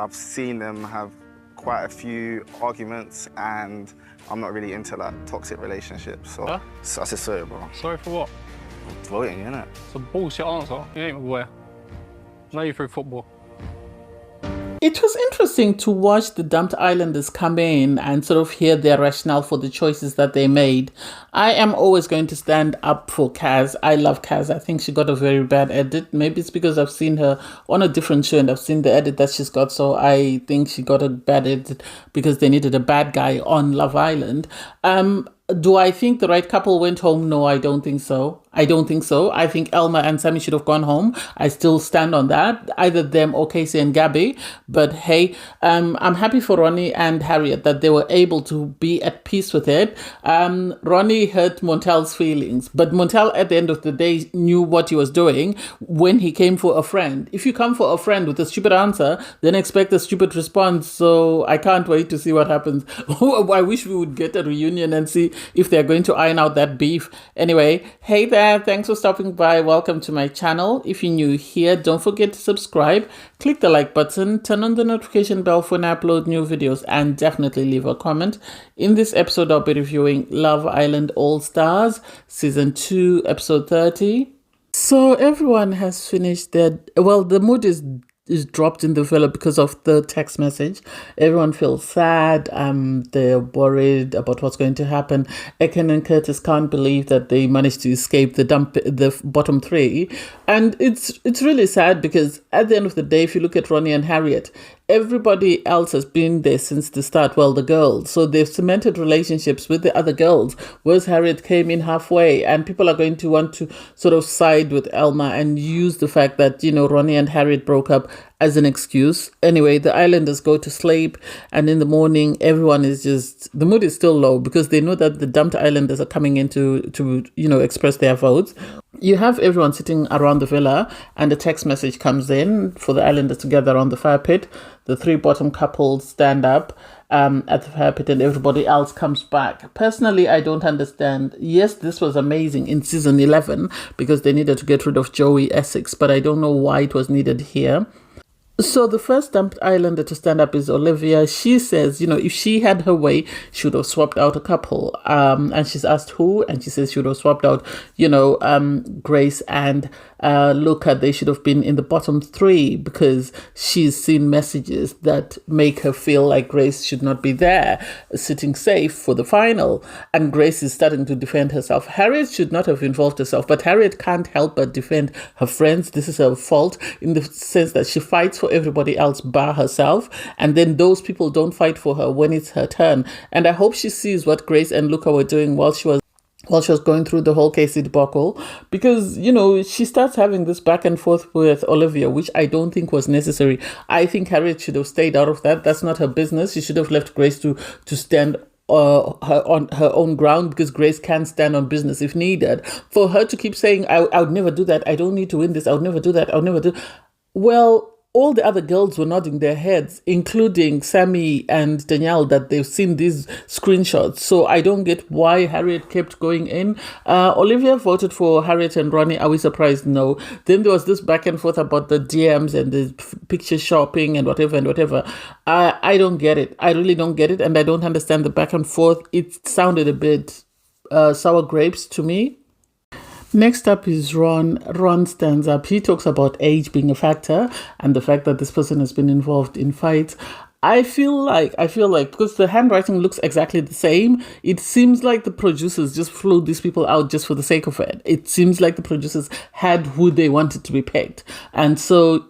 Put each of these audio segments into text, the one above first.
I've seen them have quite a few arguments, and I'm not really into like toxic relationships. So, so I said sorry, bro. Sorry for what? Voting, innit? It's a bullshit answer. You ain't my boy. Know you through football. It was interesting to watch the dumped islanders come in and sort of hear their rationale for the choices that they made. I am always going to stand up for Kaz. I love Kaz. I think she got a very bad edit. Maybe it's because I've seen her on a different show and I've seen the edit that she's got. So I think she got a bad edit because they needed a bad guy on Love Island. Do I think the right couple went home? No, I don't think so. I think Elma and Sammy should have gone home. I still stand on that. Either them or Casey and Gabby. But hey, I'm happy for Ronnie and Harriet that they were able to be at peace with it. Ronnie hurt Montel's feelings, but Montel at the end of the day knew what he was doing when he came for a friend. If you come for a friend with a stupid answer, then expect a stupid response. So I can't wait to see what happens. I wish we would get a reunion and see if they're going to iron out that beef. Anyway, hey there, thanks for stopping by. Welcome to my channel. If you're new here, don't forget to subscribe, click the like button, turn on the notification bell when I upload new videos, and definitely leave a comment. In this episode, I'll be reviewing Love Island All Stars, Season 2, Episode 30. So everyone has finished their... Well, the mood is dropped in the villa because of the text message. Everyone feels sad. They're worried about what's going to happen. Ekin and Curtis can't believe that they managed to escape the bottom three. And it's really sad because at the end of the day, if you look at Ronnie and Harriet, everybody else has been there since the start. Well, the girls. So they've cemented relationships with the other girls, whereas Harriet came in halfway, and people are going to want to sort of side with Elma and use the fact that, you know, Ronnie and Harriet broke up as an excuse. Anyway, the islanders go to sleep, and in the morning, everyone is just, the mood is still low because they know that the dumped islanders are coming in to you know, express their votes. You have everyone sitting around the villa, and a text message comes in for the islanders to gather around the fire pit. The three bottom couples stand up at the fire pit, and everybody else comes back. Personally, I don't understand. Yes, this was amazing in season 11 because they needed to get rid of Joey Essex, but I don't know why it was needed here. So the first dumped islander to stand up is Olivia. She says, you know, if she had her way, she would have swapped out a couple. And she's asked who, and she says she would have swapped out, you know, Grace and Luca. They should have been in the bottom three because she's seen messages that make her feel like Grace should not be there, sitting safe for the final. And Grace is starting to defend herself. Harriet should not have involved herself, but Harriet can't help but defend her friends. This is her fault in the sense that she fights for everybody else bar herself, and then those people don't fight for her when it's her turn. And I hope she sees what Grace and Luca were doing while she was going through the whole Casey debacle, because, you know, she starts having this back and forth with Olivia, which I don't think was necessary. I think Harriet should have stayed out of that. That's not her business. She should have left Grace to stand on her own ground, because Grace can stand on business if needed. For her to keep saying, I would never do that, I don't need to win this, I would never do that, I would never do... Well, all the other girls were nodding their heads, including Sammy and Danielle, that they've seen these screenshots. So I don't get why Harriet kept going in. Olivia voted for Harriet and Ronnie. Are we surprised? No. Then there was this back and forth about the DMs and the picture shopping and whatever and whatever. I don't get it. I really don't get it. And I don't understand the back and forth. It sounded a bit sour grapes to me. Next up is Ron. Ron stands up. He talks about age being a factor and the fact that this person has been involved in fights. I feel like because the handwriting looks exactly the same, it seems like the producers just flew these people out just for the sake of it. It seems like the producers had who they wanted to be picked. And so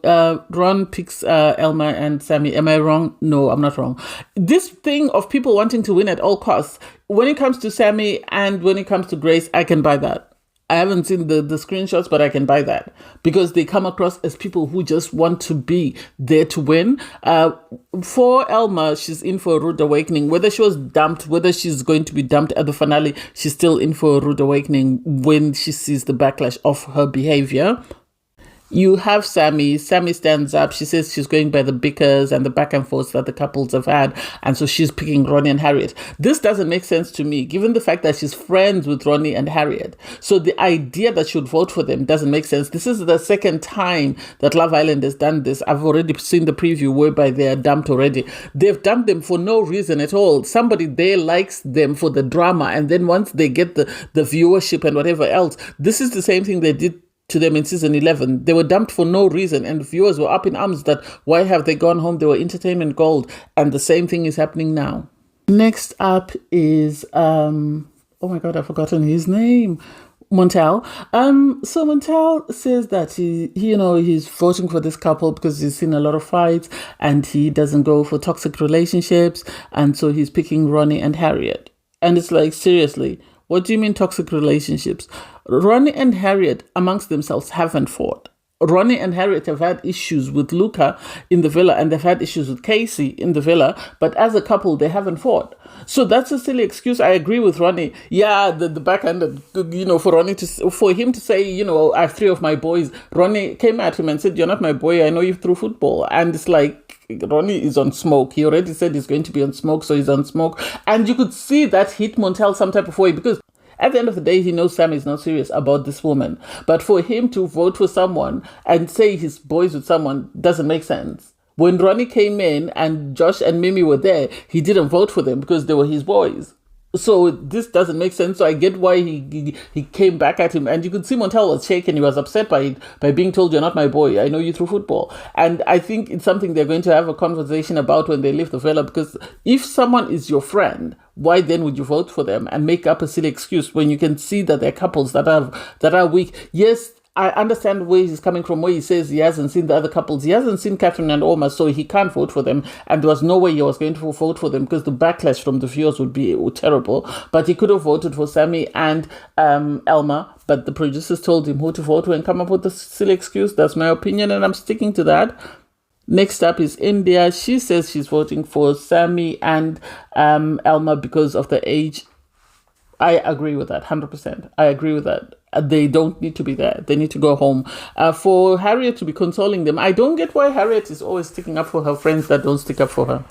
Ron picks Elma and Sammy. Am I wrong? No, I'm not wrong. This thing of people wanting to win at all costs, when it comes to Sammy and when it comes to Grace, I can buy that. I haven't seen the screenshots, but I can buy that because they come across as people who just want to be there to win. For Elma, she's in for a rude awakening. Whether she was dumped, whether she's going to be dumped at the finale, she's still in for a rude awakening when she sees the backlash of her behavior. You have Sammy. Sammy stands up. She says she's going by the bickers and the back and forth that the couples have had. And so she's picking Ronnie and Harriet. This doesn't make sense to me, given the fact that she's friends with Ronnie and Harriet. So the idea that she would vote for them doesn't make sense. This is the second time that Love Island has done this. I've already seen the preview whereby they are dumped already. They've dumped them for no reason at all. Somebody there likes them for the drama. And then once they get the viewership and whatever else, this is the same thing they did to them in season 11. They were dumped for no reason, and viewers were up in arms that why have they gone home? They were entertainment gold, and the same thing is happening now. Next up is oh my god, I've forgotten his name. Montel. So Montel says that he's voting for this couple because he's seen a lot of fights and he doesn't go for toxic relationships, and so he's picking Ronnie and Harriet. And it's like, seriously, what do you mean toxic relationships? Ronnie and Harriet amongst themselves haven't fought. Ronnie and Harriet have had issues with Luca in the villa, and they've had issues with Casey in the villa, but as a couple, they haven't fought. So that's a silly excuse. I agree with Ronnie. Yeah, the backhand, for him to say, I have 3 of my boys. Ronnie came at him and said, "You're not my boy. I know you through football." And it's like, Ronnie is on smoke. He already said he's going to be on smoke, so he's on smoke. And you could see that hit Montel some type of way, because at the end of the day, he knows Sam is not serious about this woman. But for him to vote for someone and say his boys with someone doesn't make sense. When Ronnie came in and Josh and Mimi were there, he didn't vote for them because they were his boys. So this doesn't make sense. So I get why he came back at him. And you could see Montel was shaken. He was upset by it, by being told, "You're not my boy. I know you through football." And I think it's something they're going to have a conversation about when they leave the villa, because if someone is your friend, why then would you vote for them and make up a silly excuse when you can see that they're couples that are weak? Yes, I understand where he's coming from, where he says he hasn't seen the other couples. He hasn't seen Catherine and Omar, so he can't vote for them. And there was no way he was going to vote for them because the backlash from the viewers would be terrible. But he could have voted for Sammy and Elma, but the producers told him who to vote for and come up with a silly excuse. That's my opinion, and I'm sticking to that. Next up is India. She says she's voting for Sammy and Elma because of the age. I agree with that, 100%. I agree with that. They don't need to be there. They need to go home. For Harriet to be consoling them, I don't get why Harriet is always sticking up for her friends that don't stick up for her.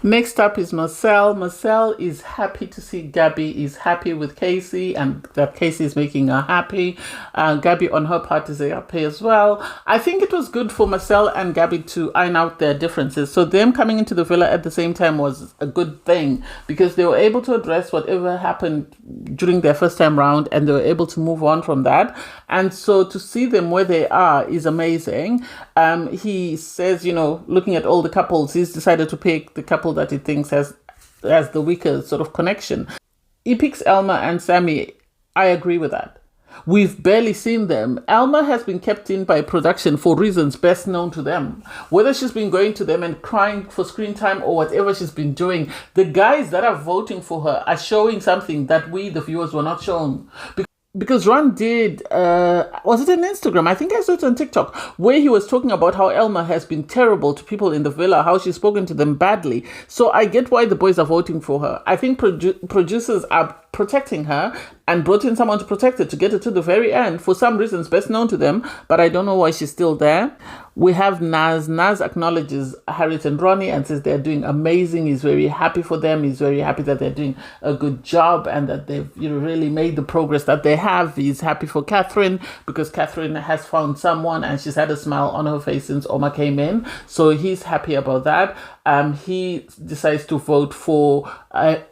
Next up is Marcel. Marcel is happy to see Gabby is happy with Casey and that Casey is making her happy. Gabby on her part is happy as well. I think it was good for Marcel and Gabby to iron out their differences. So them coming into the villa at the same time was a good thing because they were able to address whatever happened during their first time round and they were able to move on from that. And so to see them where they are is amazing. He says, looking at all the couples, he's decided to pick the couple that he thinks has the weaker sort of connection. He picks Elma and Sammy. I agree with that. We've barely seen them. Elma has been kept in by production for reasons best known to them. Whether she's been going to them and crying for screen time or whatever she's been doing, the guys that are voting for her are showing something that we, the viewers, were not shown. Because Ron did, was it on Instagram? I think I saw it on TikTok, where he was talking about how Elma has been terrible to people in the villa, how she's spoken to them badly. So I get why the boys are voting for her. I think producers are protecting her and brought in someone to protect her to get her to the very end for some reasons best known to them, but I don't know why she's still there. We have Naz. Naz acknowledges Harriet and Ronnie and says they're doing amazing. He's very happy for them. He's very happy that they're doing a good job and that they've really made the progress that they have. He's happy for Catherine because Catherine has found someone and she's had a smile on her face since Omar came in. So he's happy about that. He decides to vote for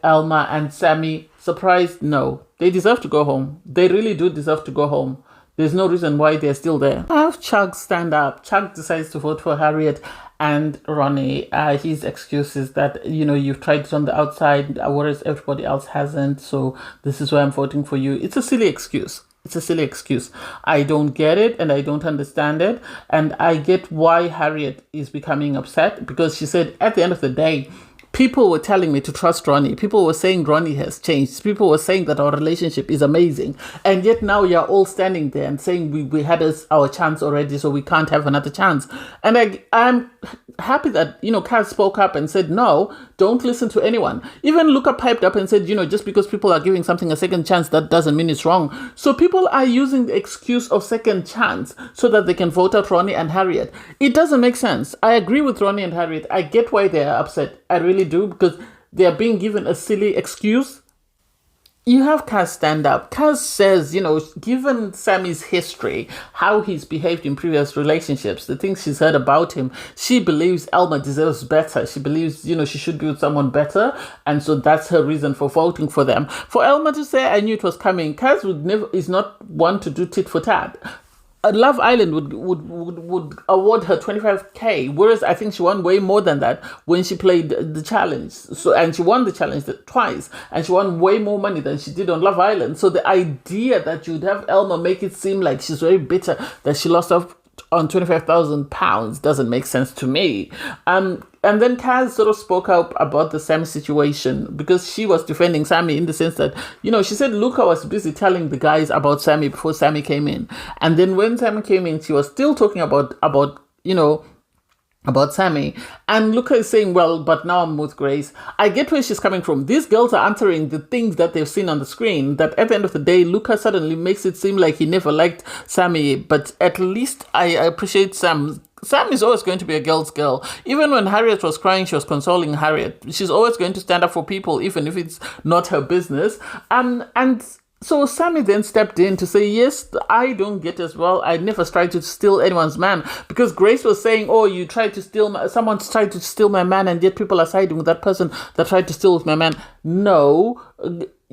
Elma and Sammy. Surprised? No. They deserve to go home. They really do deserve to go home. There's no reason why they're still there. I have Chug stand up. Chug decides to vote for Harriet and Ronnie. His excuse is that, you've tried it on the outside, whereas everybody else hasn't. So this is why I'm voting for you. It's a silly excuse. It's a silly excuse. I don't get it and I don't understand it. And I get why Harriet is becoming upset because she said at the end of the day, People were telling me to trust Ronnie. People were saying Ronnie has changed. People were saying that our relationship is amazing. And yet now you're all standing there and saying we had our chance already, so we can't have another chance. And I'm happy that, Kaz spoke up and said, no, don't listen to anyone. Even Luca piped up and said, just because people are giving something a second chance, that doesn't mean it's wrong. So people are using the excuse of second chance so that they can vote out Ronnie and Harriet. It doesn't make sense. I agree with Ronnie and Harriet. I get why they are upset. I really do, because they are being given a silly excuse. You have Kaz stand up. Kaz says, given Sammy's history, how he's behaved in previous relationships, the things she's heard about him, she believes Elma deserves better. She believes, she should be with someone better. And so that's her reason for voting for them. For Elma to say, I knew it was coming, Kaz is not one to do tit for tat. Love Island would award her 25k, whereas I think she won way more than that when she played the challenge. And she won the challenge twice, and she won way more money than she did on Love Island. So the idea that you'd have Elma make it seem like she's very bitter that she lost out on £25,000 doesn't make sense to me. And then Kaz sort of spoke up about the Sammy situation, because she was defending Sammy in the sense that, she said Luca was busy telling the guys about Sammy before Sammy came in. And then when Sammy came in, she was still talking about Sammy. And Luca is saying, well, but now I'm with Grace. I get where she's coming from. These girls are answering the things that they've seen on the screen, that at the end of the day, Luca suddenly makes it seem like he never liked Sammy. But at least I appreciate Sam. Sam is always going to be a girl's girl. Even when Harriet was crying, she was consoling Harriet. She's always going to stand up for people, even if it's not her business. And so Sammy then stepped in to say, yes, I don't get as well. I never tried to steal anyone's man. Because Grace was saying, oh, someone's tried to steal my man, and yet people are siding with that person that tried to steal my man. No,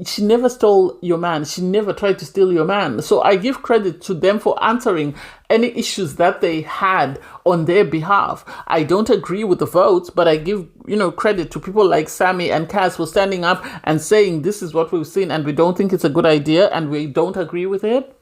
she never stole your man. She never tried to steal your man. So I give credit to them for answering any issues that they had on their behalf. I don't agree with the votes, but I give, credit to people like Sammy and Kaz for standing up and saying, this is what we've seen and we don't think it's a good idea and we don't agree with it.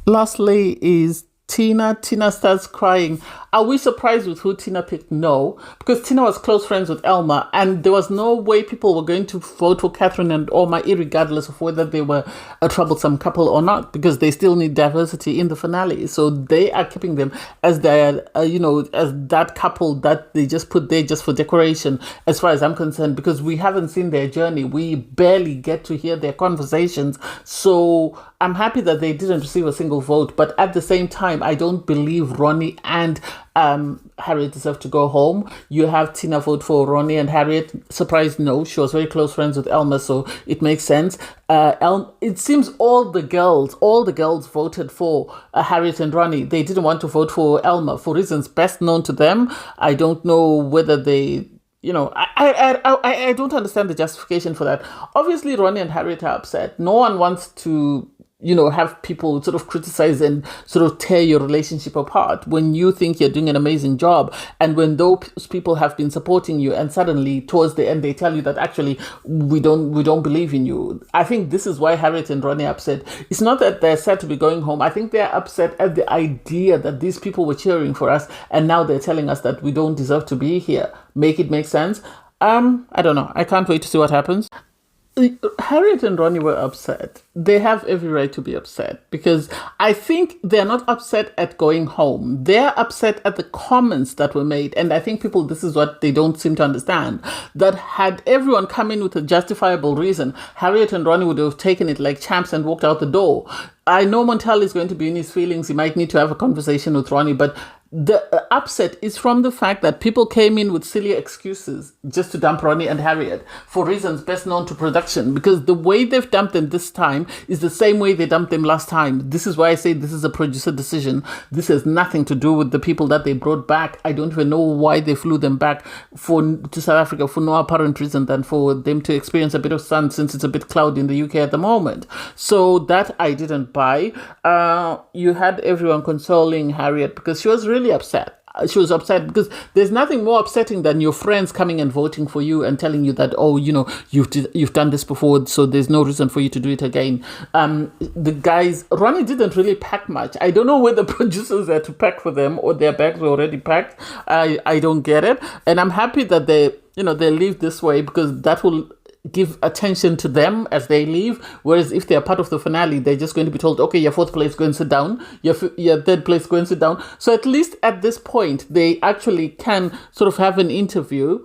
Lastly is Tina. Tina starts crying. Are we surprised with who Tina picked? No, because Tina was close friends with Elma, and there was no way people were going to vote for Catherine and Oma, irregardless of whether they were a troublesome couple or not, because they still need diversity in the finale. So they are keeping them as their, as that couple that they just put there just for decoration, as far as I'm concerned, because we haven't seen their journey. We barely get to hear their conversations. So I'm happy that they didn't receive a single vote, but at the same time, I don't believe Ronnie and Harriet deserve to go home. You have Tina vote for Ronnie and Harriet. Surprised? No, she was very close friends with Elma, so it makes sense. It seems all the girls voted for Harriet and Ronnie. They didn't want to vote for Elma for reasons best known to them. I don't know whether they... I don't understand the justification for that. Obviously, Ronnie and Harriet are upset. No one wants to, have people sort of criticize and sort of tear your relationship apart when you think you're doing an amazing job. And when those people have been supporting you and suddenly towards the end, they tell you that actually we don't believe in you. I think this is why Harriet and Ronnie are upset. It's not that they're sad to be going home. I think they're upset at the idea that these people were cheering for us and now they're telling us that we don't deserve to be here. Make it make sense. I don't know. I can't wait to see what happens. Harriet and Ronnie were upset. They have every right to be upset, because I think they're not upset at going home. They're upset at the comments that were made. And I think this is what they don't seem to understand. That had everyone come in with a justifiable reason, Harriet and Ronnie would have taken it like champs and walked out the door. I know Montel is going to be in his feelings. He might need to have a conversation with Ronnie, but the upset is from the fact that people came in with silly excuses just to dump Ronnie and Harriet for reasons best known to production, because the way they've dumped them this time is the same way they dumped them last time. This is why I say this is a producer decision. This has nothing to do with the people that they brought back. I don't even know why they flew them back to South Africa for no apparent reason than for them to experience a bit of sun, since it's a bit cloudy in the UK at the moment. So that I didn't buy. You had everyone consoling Harriet because she was really upset. she was upset because there's nothing more upsetting than your friends coming and voting for you and telling you that, oh, you've done this before, so there's no reason for you to do it again. The guys, Ronnie didn't really pack much. I don't know whether producers had to pack for them or their bags were already packed. I don't get it. And I'm happy that they leave this way, because that will give attention to them as they leave. Whereas if they're part of the finale, they're just going to be told, okay, your fourth place, go and sit down. Your third place, go and sit down. So at least at this point, they actually can sort of have an interview,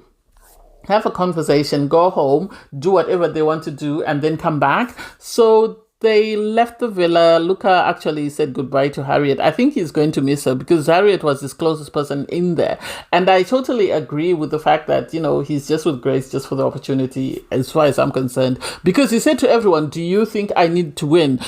have a conversation, go home, do whatever they want to do, and then come back. So they left the villa. Luca actually said goodbye to Harriet. I think he's going to miss her because Harriet was his closest person in there. And I totally agree with the fact that, he's just with Grace just for the opportunity, as far as I'm concerned. Because he said to everyone, do you think I need to win?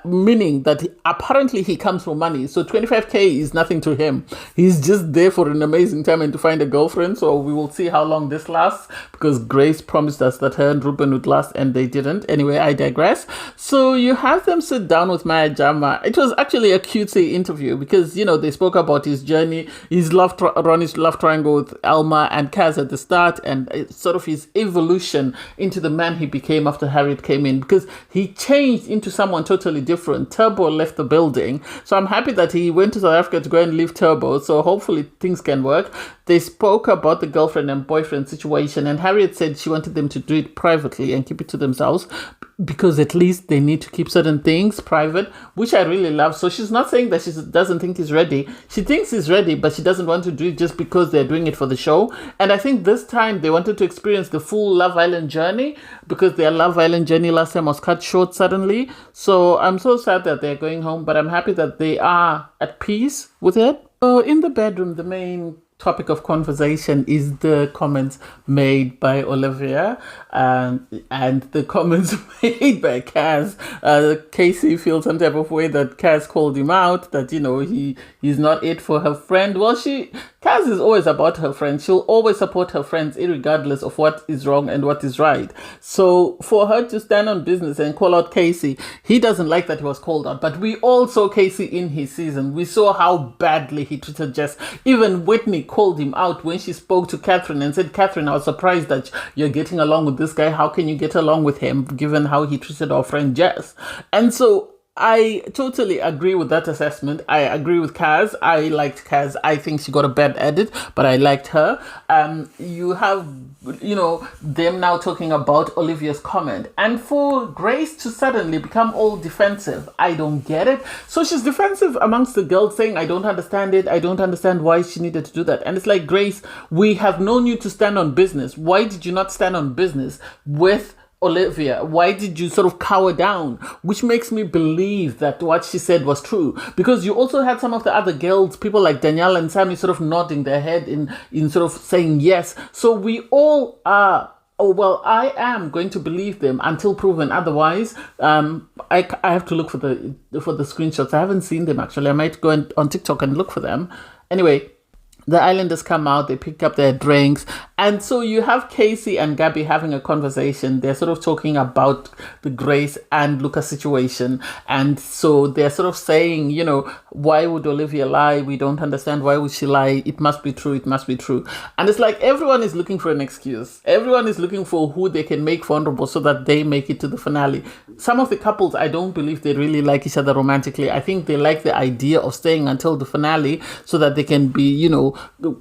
Meaning that apparently he comes for money. So 25K is nothing to him. He's just there for an amazing time and to find a girlfriend. So we will see how long this lasts, because Grace promised us that her and Ruben would last and they didn't. Anyway, I digress. So you have them sit down with Maya Jama. It was actually a cutesy interview because, they spoke about his journey, his Ronnie's love triangle with Alma and Kaz at the start, and sort of his evolution into the man he became after Harriet came in, because he changed into someone totally different. Turbo left the building. So I'm happy that he went to South Africa to go and leave Turbo. So hopefully things can work. They spoke about the girlfriend and boyfriend situation, and Harriet said she wanted them to do it privately and keep it to themselves, because at least they need to keep certain things private, which I really love. So she's not saying that she doesn't think he's ready. She thinks he's ready, but she doesn't want to do it just because they're doing it for the show. And I think this time they wanted to experience the full Love Island journey, because their Love Island journey last time was cut short suddenly. So I'm so sad that they're going home, but I'm happy that they are at peace with it. So in the bedroom, the main topic of conversation is the comments made by Olivia and the comments made by Kaz. Casey feels some type of way that Kaz called him out, that he's not it for her friend. Well, Kaz is always about her friends. She'll always support her friends irregardless of what is wrong and what is right. So for her to stand on business and call out Casey, he doesn't like that he was called out. But we all saw Casey in his season. We saw how badly he treated Jess. Even Whitney called him out when she spoke to Catherine and said, Catherine, I was surprised that you're getting along with this guy. How can you get along with him given how he treated our friend Jess? And so I totally agree with that assessment. I agree with Kaz. I liked Kaz. I think she got a bad edit, but I liked her. You have, them now talking about Olivia's comment. And for Grace to suddenly become all defensive, I don't get it. So she's defensive amongst the girls, saying, I don't understand it. I don't understand why she needed to do that. And it's like, Grace, we have known you to stand on business. Why did you not stand on business with Olivia? Why did you sort of cower down? Which makes me believe that what she said was true, because you also had some of the other girls, people like Danielle and Sammy, sort of nodding their head in sort of saying yes. So we all are, I am going to believe them until proven otherwise. I have to look for the screenshots. I haven't seen them actually. I might go on TikTok and look for them. Anyway, the islanders come out, they pick up their drinks, and so you have Casey and Gabby having a conversation. They're sort of talking about the Grace and Lucas situation, and so they're sort of saying, why would Olivia lie? We don't understand. Why would she lie? It must be true. It must be true. And it's like everyone is looking for an excuse. Everyone is looking for who they can make vulnerable so that they make it to the finale. Some of the couples, I don't believe they really like each other romantically. I think they like the idea of staying until the finale so that they can be,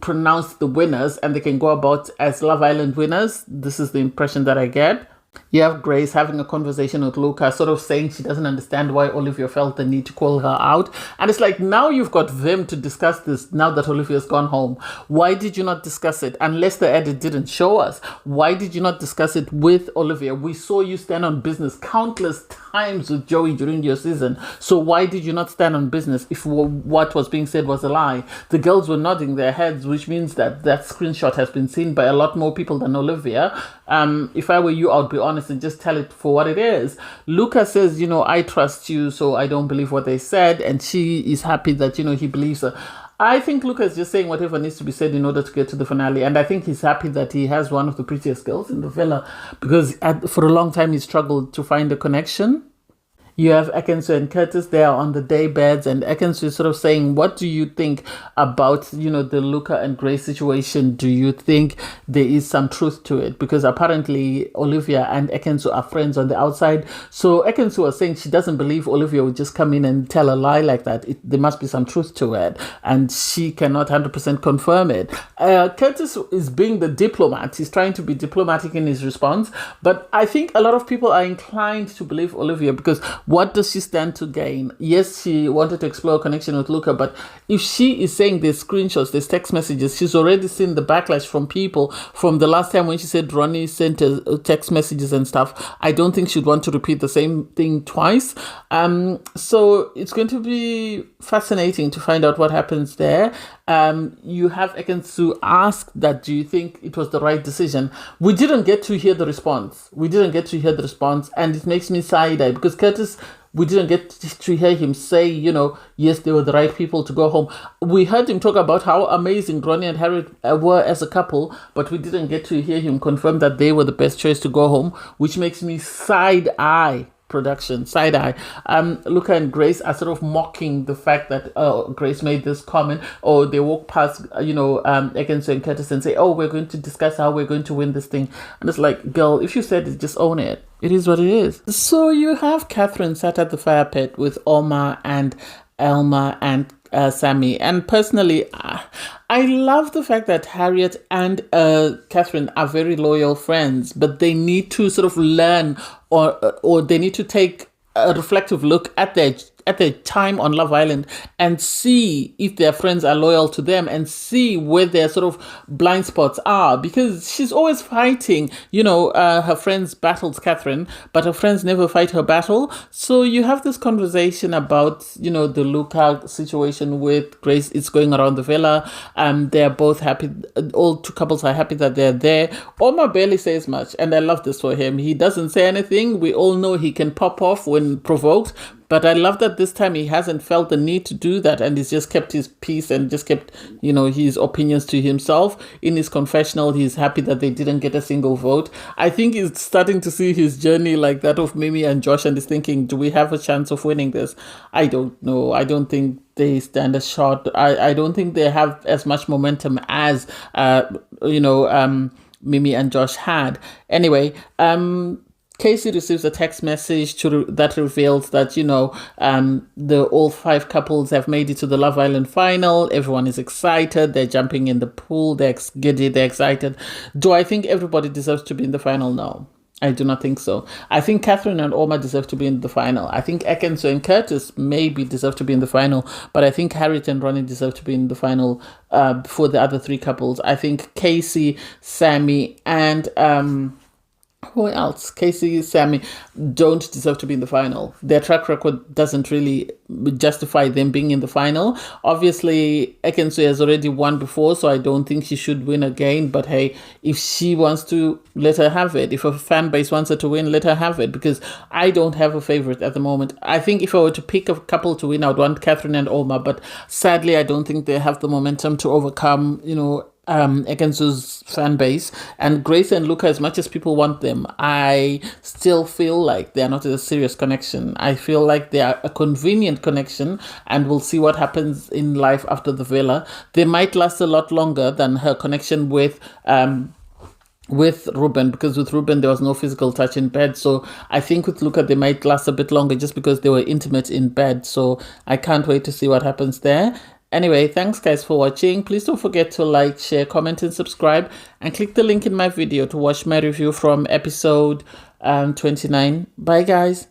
pronounced the winners and they can go about as Love Island winners. This is the impression that I get. You have Grace having a conversation with Luca, sort of saying she doesn't understand why Olivia felt the need to call her out. And it's like, now you've got them to discuss this now that Olivia's gone home. Why did you not discuss it? Unless the edit didn't show us. Why did you not discuss it with Olivia? We saw you stand on business countless times with Joey during your season. So why did you not stand on business if what was being said was a lie? The girls were nodding their heads, which means that screenshot has been seen by a lot more people than Olivia. If I were you, I would be honest and just tell it for what it is. Luca says, I trust you, so I don't believe what they said. And she is happy that, he believes her. I think Luca is just saying whatever needs to be said in order to get to the finale. And I think he's happy that he has one of the prettiest girls in the villa, because for a long time he struggled to find a connection. You have Ekin-su and Curtis there on the day beds, and Ekin-su is sort of saying, what do you think about, you know, the Luca and Grace situation? Do you think there is some truth to it? Because apparently Olivia and Ekin-su are friends on the outside. So Ekin-su was saying she doesn't believe Olivia would just come in and tell a lie like that. There must be some truth to it, and she cannot 100% confirm it. Curtis is being the diplomat. He's trying to be diplomatic in his response, but I think a lot of people are inclined to believe Olivia, because what does she stand to gain? Yes, she wanted to explore a connection with Luca, but if she is saying there's screenshots, there's text messages, she's already seen the backlash from people from the last time when she said Ronnie sent text messages and stuff. I don't think she'd want to repeat the same thing twice. So it's going to be fascinating to find out what happens there. You have Ekin-su ask that, do you think it was the right decision? We didn't get to hear the response. And it makes me side-eye, because Curtis, we didn't get to hear him say, you know, yes, they were the right people to go home. We heard him talk about how amazing Ronnie and Harriet were as a couple, but we didn't get to hear him confirm that they were the best choice to go home, which makes me side-eye. Production side-eye. Luca and Grace are sort of mocking the fact that Grace made this comment, or they walk past, you know, Ekin-su and Curtis and say, oh, we're going to discuss how we're going to win this thing. And it's like, girl, if you said it, just own it. It is what it is. So you have Catherine sat at the fire pit with Oma and Elma and Sammy. And personally, I love the fact that Harriet and Catherine are very loyal friends, but they need to sort of learn, or they need to take a reflective look at their time on Love Island and see if their friends are loyal to them, and see where their sort of blind spots are, because she's always fighting, you know, her friends' battles, Catherine, but her friends never fight her battle. So you have this conversation about, you know, the Luca situation with Grace. It's going around the villa. They're both happy. All two couples are happy that they're there. Omar barely says much, and I love this for him. He doesn't say anything. We all know he can pop off when provoked, but I love that this time he hasn't felt the need to do that, and he's just kept his peace and just kept, you know, his opinions to himself. In his confessional, he's happy that they didn't get a single vote. I think he's starting to see his journey like that of Mimi and Josh, and is thinking, do we have a chance of winning this? I don't know. I don't think they stand a shot. I don't think they have as much momentum as, Mimi and Josh had. Anyway, Casey receives a text message that reveals that, you know, all 5 couples have made it to the Love Island final. Everyone is excited. They're jumping in the pool. They're giddy. They're excited. Do I think everybody deserves to be in the final? No, I do not think so. I think Catherine and Oma deserve to be in the final. I think Ekin-su and Curtis maybe deserve to be in the final, but I think Harriet and Ronnie deserve to be in the final for the other 3 couples. I think Casey, Sammy, and who else? Casey, Sammy don't deserve to be in the final. Their track record doesn't really justify them being in the final. Obviously, Ekin-su has already won before, so I don't think she should win again. But hey, if she wants to, let her have it. If a fan base wants her to win, let her have it, because I don't have a favorite at the moment. I think if I were to pick a couple to win, I would want Catherine and Oma, but sadly, I don't think they have the momentum to overcome, you know, Ekin-su's fan base. And Grace and Luca, as much as people want them, I still feel like they're not a serious connection. I feel like they are a convenient connection, and we'll see what happens in life after the villa. They might last a lot longer than her connection with Ruben, because with Ruben there was no physical touch in bed. So I think with Luca they might last a bit longer just because they were intimate in bed. So I can't wait to see what happens there. Anyway, thanks guys for watching. Please don't forget to like, share, comment and subscribe, and click the link in my video to watch my review from episode 29. Bye guys.